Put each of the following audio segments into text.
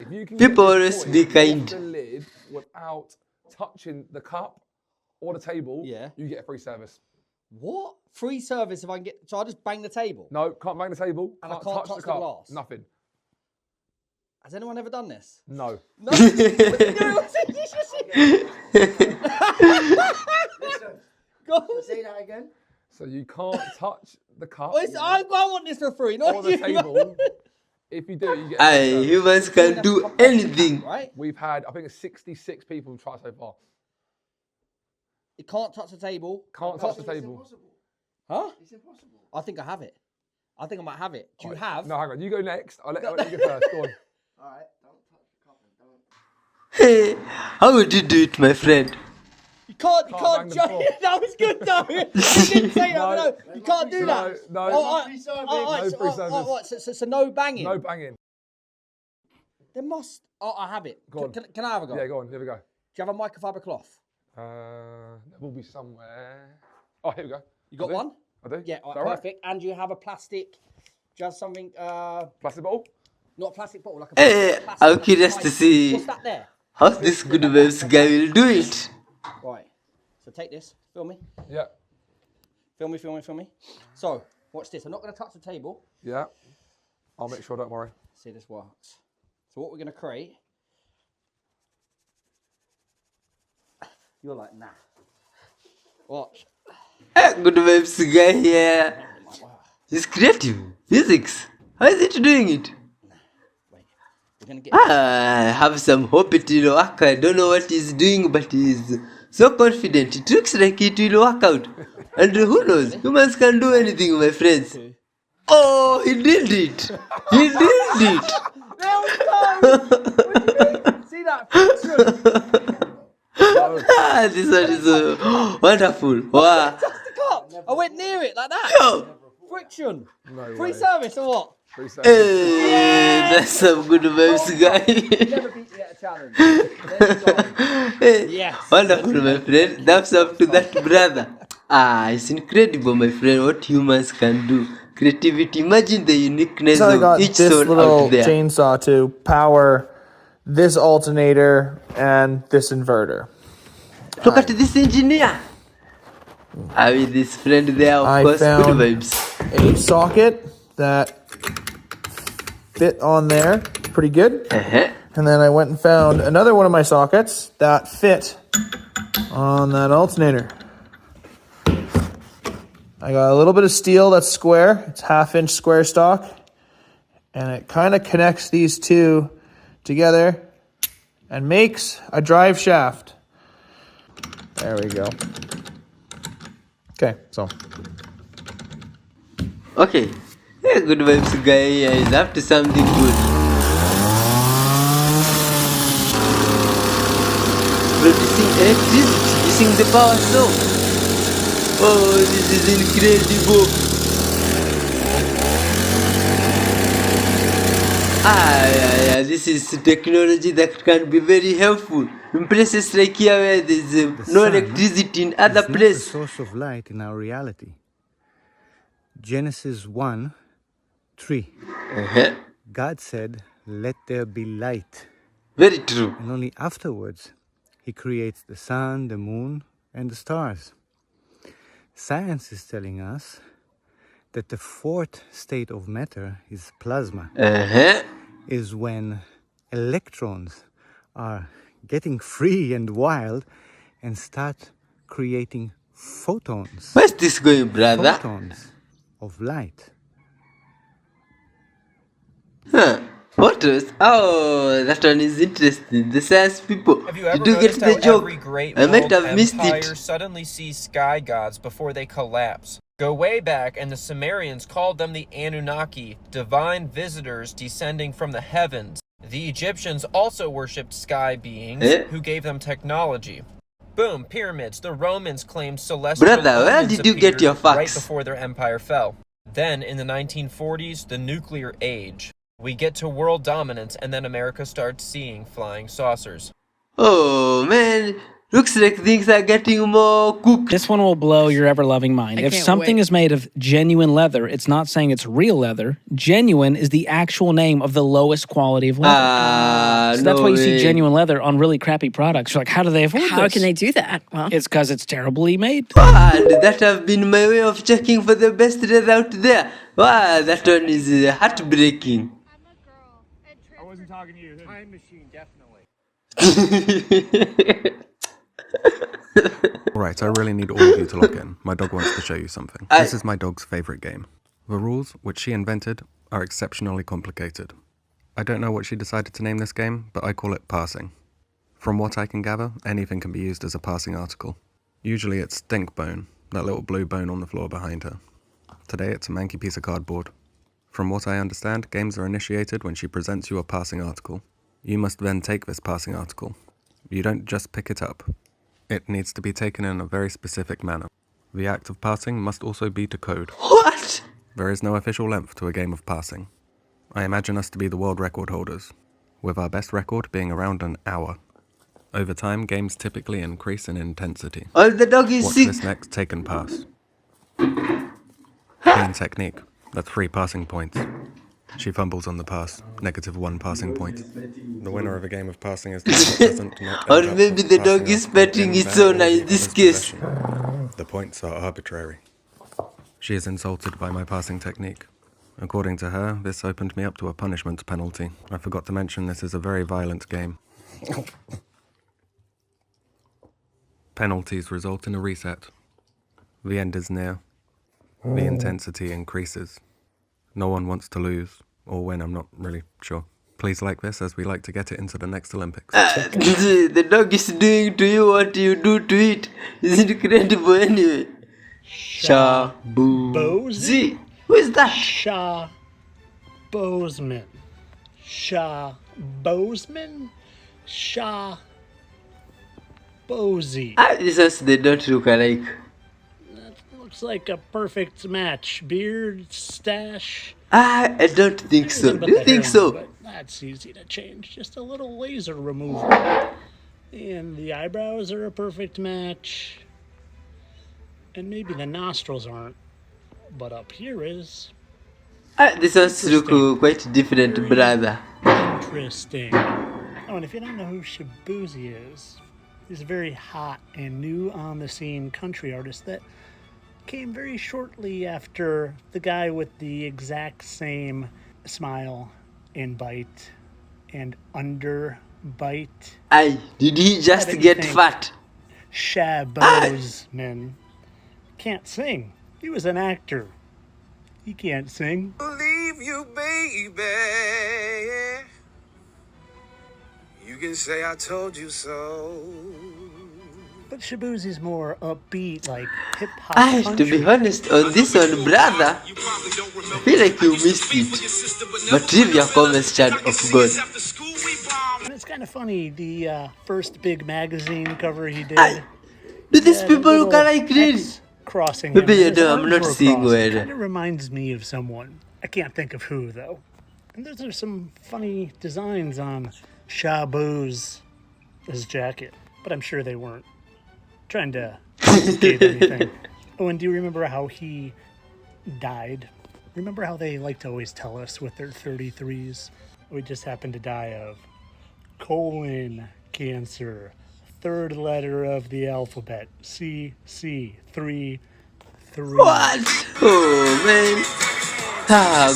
If you can People get always this be coin kind. off the lid without touching the cup or the table, you get a free service. What? Free service if I can get... So I just bang the table? No, can't bang the table. And Can't I can't touch the touch the cup. glass? Nothing. Has anyone ever done this? No. No? What's he doing? What's he Go on. Say that again. So you can't touch the cup I want this for free, not or the you. table. If you do it, you get a free Aye, service. humans can do anything. Right? We've had, I think it's 66 people try so far. You can't touch the table. Can't touch the table. Impossible. Huh? It's impossible. I think I have it. I think I might have it. Do you have? No, hang on. You go next. I'll let you go first. Go on. All right. Don't touch the cup and don't. Hey, how would you do it, my friend? You can't bang the jump. ball. That was good though. You didn't say that. No. You can't do that. No. Oh, Free service. No free service. So no banging. No banging. There must. Oh, I have it. Go on. Can I have a go? Yeah, go on. Here we go. Do you have a microfiber cloth? There will be somewhere. Oh, here we go. You got one? I do. Yeah, Is that perfect. And you have a plastic. Do you have something? Plastic bottle? Not a plastic bottle, like a Hey, plastic, I'm curious to see What's that there? how this good vibes guy will do it. Right. So take this. Film me. Yeah. Film me. So, watch this. I'm not going to touch the table. Yeah. I'll make sure, don't worry. See, this works. So what we're going to create... You're like, nah. Watch. Good vibes guy here. He's creative. Physics. How is it doing it? Wait. We're going to get... I have some hope it will work. I don't know what he's doing, but he's so confident. It looks like it will work out. And who knows? Humans can do anything, my friends. Oh, he did it. He did it. There we go! See that friction? This one is wonderful. Wow. Touch the cup! I went near it like that. Yo. Friction. No Free way. service or what? Free service. Hey, that's some good vibes, guy. Never beat me at a challenge. There you go. Hey, Yes. wonderful, my friend. That's up to that brother. It's incredible, my friend, what humans can do. Creativity. Imagine the uniqueness So I of got each this soul little out there. chainsaw to power this alternator and this inverter. Look at this engineer. With this friend there, of I course, good found vibes. a socket that fit on there pretty good. Uh-huh. And then I went and found another one of my sockets that fit on that alternator. I got a little bit of steel that's square. It's 1/2-inch square stock. And it kind of connects these two together and makes a drive shaft. There we go. Okay, so. Okay. Yeah, good vibes, guy. He's up to something good. Producing electricity using the power source. Oh, this is incredible. This is technology that can be very helpful in places like here where there's no electricity in other places. The source of light in our reality. Genesis 1:3. God said, "Let there be light." Very true. And only afterwards, He creates the sun, the moon, and the stars. Science is telling us that the fourth state of matter is plasma. Is when electrons are getting free and wild and start creating photons. Where's this going, brother? Photons of light. Huh. What was? Oh, that one is interesting. The science people. Have you Did ever you get noticed the how joke? every great I might world have missed empire it. suddenly sees sky gods before they collapse? Go way back, and the Sumerians called them the Anunnaki, divine visitors descending from the heavens. The Egyptians also worshipped sky beings who gave them technology. Boom, pyramids. The Romans claimed celestial Brother, where omens did you get appeared your facts? right before their empire fell. Then, in the 1940s, the nuclear age. We get to world dominance, and then America starts seeing flying saucers. Oh man, Looks like things are getting more cooked. This one will blow your ever-loving mind. If can't something wait. is made of genuine leather, it's not saying it's real leather. Genuine is the actual name of the lowest quality of leather. So that's No why you see way. genuine leather on really crappy products. You're like, how do they afford this? How can they do that? Well, It's because it's terribly made. And that have been my way of checking for the best leather out there. Wow, that one is heartbreaking. I wasn't talking to you. Time machine, definitely. Alright, I really need all of you to lock in. My dog wants to show you something. This is my dog's favourite game. The rules, which she invented, are exceptionally complicated. I don't know what she decided to name this game, but I call it passing. From what I can gather, anything can be used as a passing article. Usually it's stink bone, that little blue bone on the floor behind her. Today it's a manky piece of cardboard. From what I understand, games are initiated when she presents you a passing article. You must then take this passing article. You don't just pick it up. It needs to be taken in a very specific manner. The act of passing must also be to code. What? There is no official length to a game of passing. I imagine us to be the world record holders, with our best record being around an hour. Over time, games typically increase in intensity. Oh, the dog is Watch sick. this next take and pass. Clean technique. That's 3 passing points. She fumbles on the pass. -1 passing point. The winner of a game of passing is the one that doesn't not Or end up maybe with the passing dog is article petting in its their or owner the in this other's case. possession. The points are arbitrary. She is insulted by my passing technique. According to her, this opened me up to a punishment penalty. I forgot to mention this is a very violent game. Penalties result in a reset. The end is near. The intensity increases. No one wants to lose, or win, I'm not really sure. Please like this as we like to get it into the next Olympics. The dog is doing to you what you do to it. It's incredible anyway. Shabuzi. Who is that? Shah Bozeman. Shah Bozeman? Shah Bozy. This is they don't look alike. Looks like a perfect match. Beard, stash. I don't think so. But Do you the think hairline, so? but that's easy to change. Just a little laser removal. And the eyebrows are a perfect match. And maybe the nostrils aren't. But up here is. This ones look quite different, brother. Interesting. Oh, and if you don't know who Shabuzi is, he's a very hot and new on the scene country artist that came very shortly after the guy with the exact same smile and bite and underbite. Aye, did he just get fat? Shabozeman can't sing. He was an actor. He can't sing. Believe you, baby. You can say I told you so. But Shabuzi's more upbeat, like hip-hop Aye, country. to be honest, on this one, brother, I feel like you missed it. But trivia comments chat of God. And it's kind of funny, the first big magazine cover he did. Aye. Do these people look alike really? X crossing Maybe him, you and know, his I'm arms not were seeing crossed. where. It kind of reminds me of someone. I can't think of who, though. And there's some funny designs on Shabu's jacket, but I'm sure they weren't trying to escape anything. Oh, and do you remember how he died? Remember how they like to always tell us with their 33s? We just happened to die of colon cancer. Third letter of the alphabet. C 3. What? Oh, man.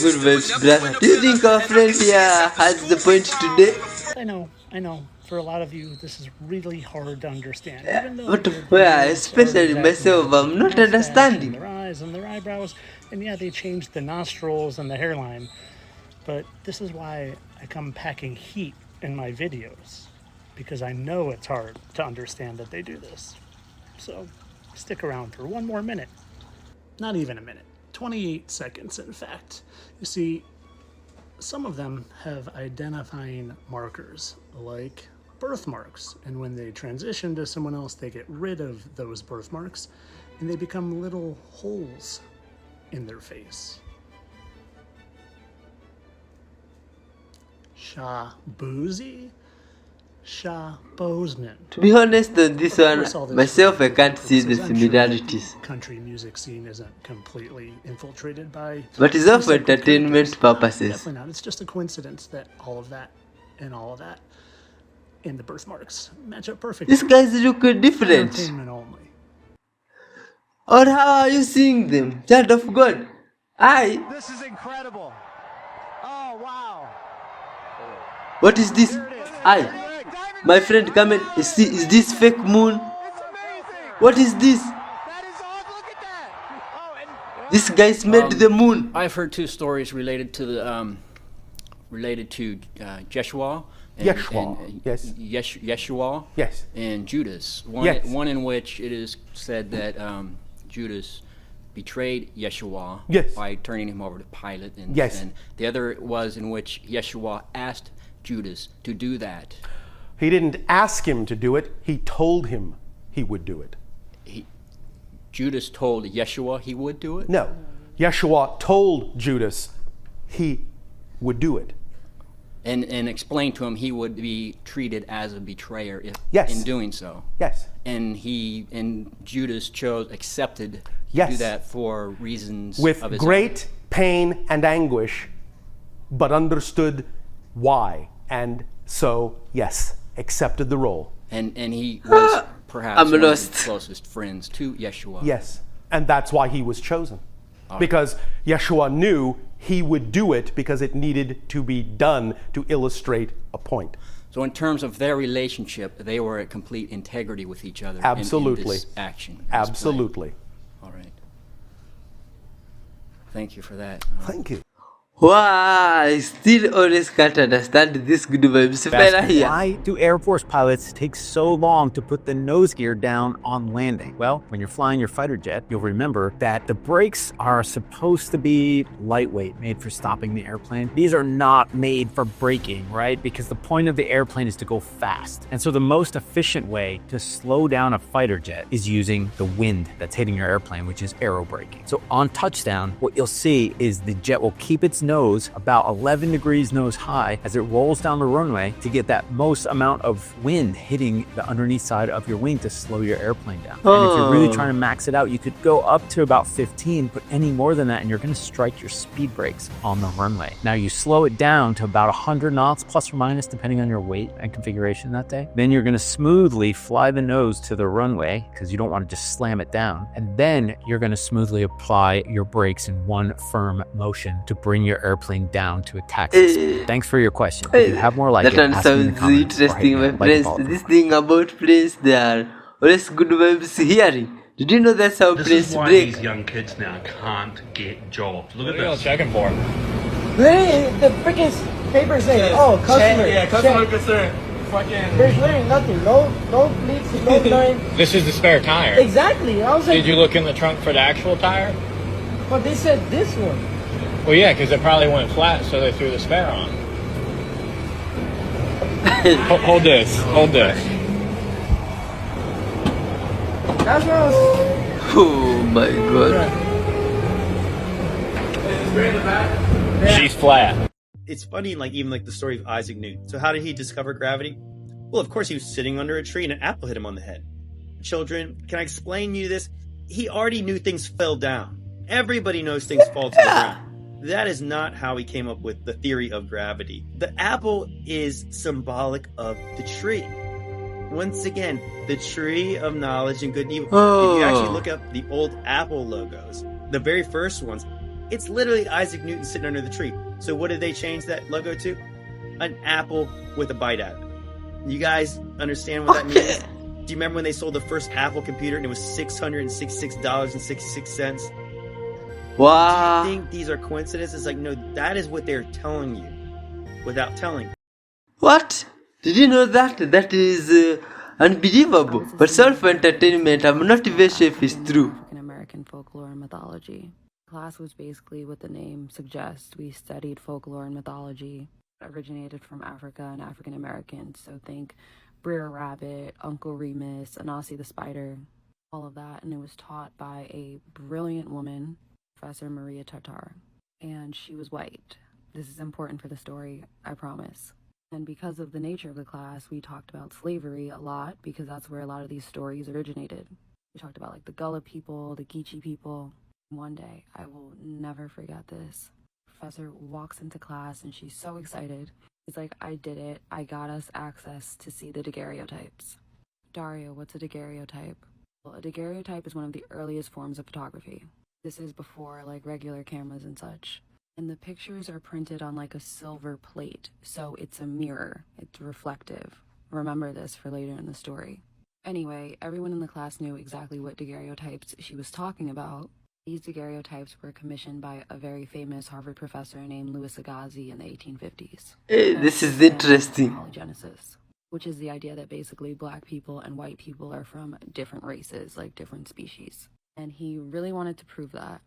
Good vibes, brother. Do you think our friend here has the point today? I know. For a lot of you, this is really hard to understand. Even though But their yeah, beards especially are exactly myself, like I'm the not mustache understanding. And their eyes and their eyebrows, and yeah, they changed the nostrils and the hairline. But this is why I come packing heat in my videos, because I know it's hard to understand that they do this. So stick around for one more minute. Not even a minute. 28 seconds, in fact. You see, some of them have identifying markers, like birthmarks. And when they transition to someone else, they get rid of those birthmarks, and they become little holes in their face. Shabuzi? Shah Bozeman. To be honest, on this one, Of course, all this myself, I for can't see the purposes. I'm sure that the similarities. country music scene isn't completely infiltrated by But it's all recycled for entertainment characters. purposes. Definitely not. It's just a coincidence that all of that and all of that in the birthmarks match up perfectly. These guys look different. Entertainment only. Or how are you seeing them? Child of God. This is incredible. Oh, wow. What is this? My friend, come and see. Is this fake moon? What is this? These guys made the moon. I've heard two stories related to the Jeshua. Yeshua. Yes. And Judas. One in which it is said that Judas betrayed Yeshua by turning him over to Pilate. And the other was in which Yeshua asked Judas to do that. He didn't ask him to do it. He told him he would do it. Judas told Yeshua he would do it? No. Yeshua told Judas he would do it. And explained to him he would be treated as a betrayer in doing so. Yes. And Judas accepted to do that for reasons with of his great pain and anguish, but understood why, and so yes, accepted the role. And he was perhaps one of the closest friends to Yeshua. Yes, and that's why he was chosen. Because Yeshua knew he would do it because it needed to be done to illustrate a point. So in terms of their relationship, they were at complete integrity with each other. Absolutely. In this action. Absolutely. All right. Thank you for that. Thank you. Wow, I still always can't understand this good vibes. Why do Air Force pilots take so long to put the nose gear down on landing? Well, when you're flying your fighter jet, you'll remember that the brakes are supposed to be lightweight, made for stopping the airplane. These are not made for braking, right? Because the point of the airplane is to go fast. And so the most efficient way to slow down a fighter jet is using the wind that's hitting your airplane, which is aerobraking. So on touchdown, what you'll see is the jet will keep its nose about 11 degrees nose high as it rolls down the runway to get that most amount of wind hitting the underneath side of your wing to slow your airplane down. And if you're really trying to max it out, you could go up to about 15, but any more than that and you're going to strike your speed brakes on the runway. Now you slow it down to about 100 knots plus or minus depending on your weight and configuration that day. Then you're going to smoothly fly the nose to the runway because you don't want to just slam it down. And then you're going to smoothly apply your brakes in one firm motion to bring your airplane down to a taxi speed. Thanks for your question. If you have more like that it, one ask me in the sounds comments interesting, my friends. This thing about planes, they are always good vibes hearing. Did you know that's how planes break? This is why these young kids now can't get jobs. Look at this. What are you checking for? The freaking paper saying, customer. Customer concern. Fucking. There's literally nothing. No leaks, no nothing. This is the spare tire. Exactly. I was like, did you look in the trunk for the actual tire? But they said this one. Well, yeah, because it probably went flat, so they threw the spare on. Hold this. Hold this. That's what I was... Oh my god. She's flat. It's funny, even the story of Isaac Newton. So how did he discover gravity? Well, of course, he was sitting under a tree and an apple hit him on the head. Children, can I explain to you this? He already knew things fell down. Everybody knows things fall to the ground. That is not how he came up with the theory of gravity. The apple is symbolic of the tree. Once again, the tree of knowledge and good and evil. If you actually look up the old Apple logos, the very first ones, it's literally Isaac Newton sitting under the tree. So what did they change that logo to? An apple with a bite out of it. You guys understand what that means? Do you remember when they sold the first Apple computer and it was $666.66? Wow. Do you think these are coincidences? No, that is what they're telling you without telling you. What? Did you know that? That is unbelievable. But self-entertainment, I'm not even sure if it's true. African American folklore and mythology. Class was basically what the name suggests. We studied folklore and mythology. It originated from Africa and African Americans. So think Brer Rabbit, Uncle Remus, Anansi the Spider, all of that. And it was taught by a brilliant woman, Professor Maria Tartar, and she was white. This is important for the story, I promise. And because of the nature of the class, we talked about slavery a lot because that's where a lot of these stories originated. We talked about like the Gullah people, the Geechee people. One day, I will never forget this. Professor walks into class and she's so excited. He's like, I did it. I got us access to see the daguerreotypes. Dario, what's a daguerreotype? Well, a daguerreotype is one of the earliest forms of photography. This is before like regular cameras and such. And the pictures are printed on like a silver plate, so it's a mirror. It's reflective. Remember this for later in the story. Anyway, everyone in the class knew exactly what daguerreotypes she was talking about. These daguerreotypes were commissioned by a very famous Harvard professor named Louis Agassiz in the 1850s. This is interesting. Polygenesis, which is the idea that basically black people and white people are from different races, like different species. And he really wanted to prove that.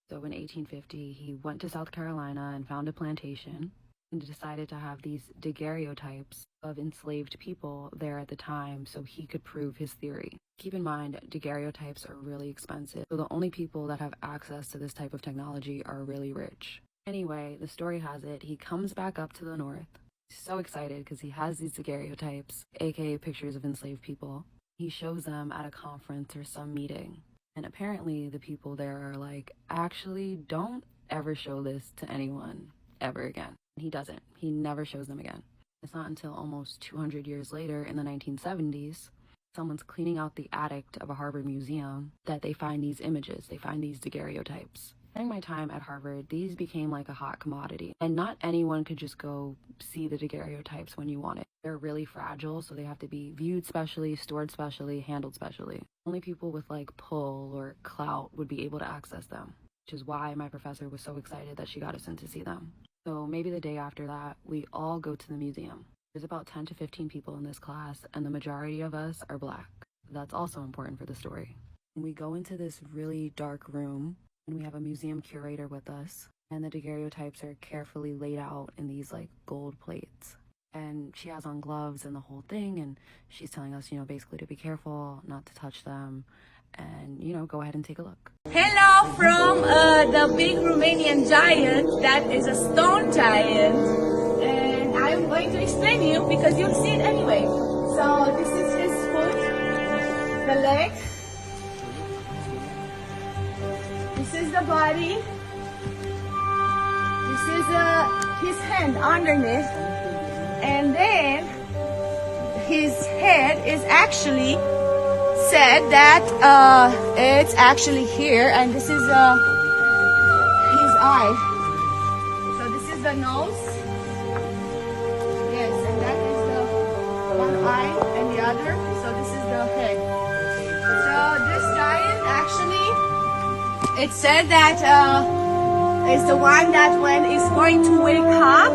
So in 1850, he went to South Carolina and found a plantation and decided to have these daguerreotypes of enslaved people there at the time so he could prove his theory. Keep in mind, daguerreotypes are really expensive, so the only people that have access to this type of technology are really rich. Anyway, the story has it, he comes back up to the north. He's so excited because he has these daguerreotypes, aka pictures of enslaved people. He shows them at a conference or some meeting. And apparently the people there are like, actually, don't ever show this to anyone ever again. And he doesn't. He never shows them again. It's not until almost 200 years later in the 1970s, someone's cleaning out the attic of a Harvard museum that they find these images. They find these daguerreotypes. During my time at Harvard, these became like a hot commodity. And not anyone could just go see the daguerreotypes when you want it. They're really fragile, so they have to be viewed specially, stored specially, handled specially. Only people with like pull or clout would be able to access them, which is why my professor was so excited that she got us in to see them. So maybe the day after that, we all go to the museum. There's about 10 to 15 people in this class, and the majority of us are black. That's also important for the story. We go into this really dark room, and we have a museum curator with us, and the daguerreotypes are carefully laid out in these like gold plates. And she has on gloves and the whole thing, and she's telling us, basically to be careful, not to touch them, and, go ahead and take a look. Hello from the big Romanian giant that is a stone giant, and I'm going to explain you because you'll see it anyway. So this is his foot, the leg, this is the body, this is his hand underneath, and then his head is actually said that it's actually here, and this is his eye. So this is the nose. Yes, and that is the one eye and the other. So this is the head. So this giant actually, it said that is the one that when it's going to wake up,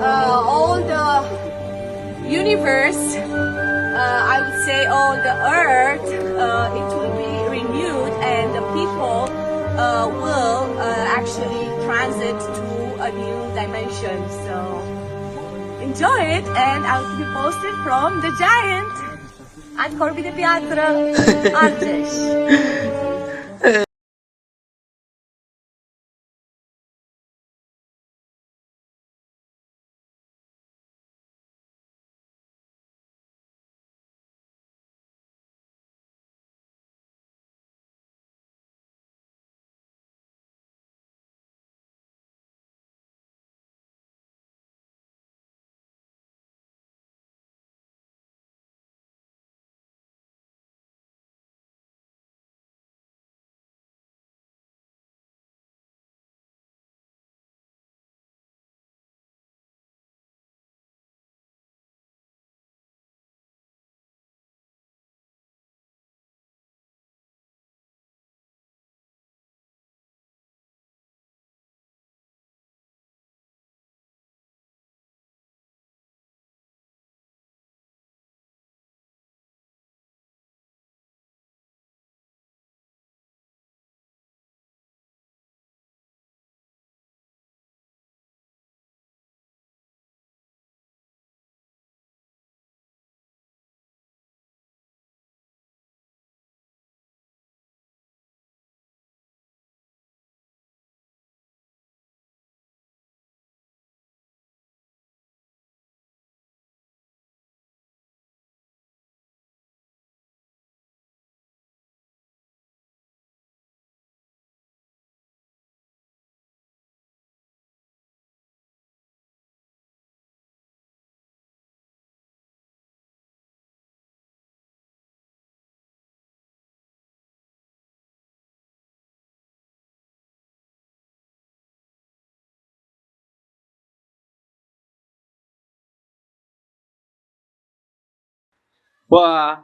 all the universe, I would say, the earth, it will be renewed, and the people will actually transit to a new dimension. So enjoy it, and I'll keep you posted from the giant at Corby de Piatră, Argeș. Poa.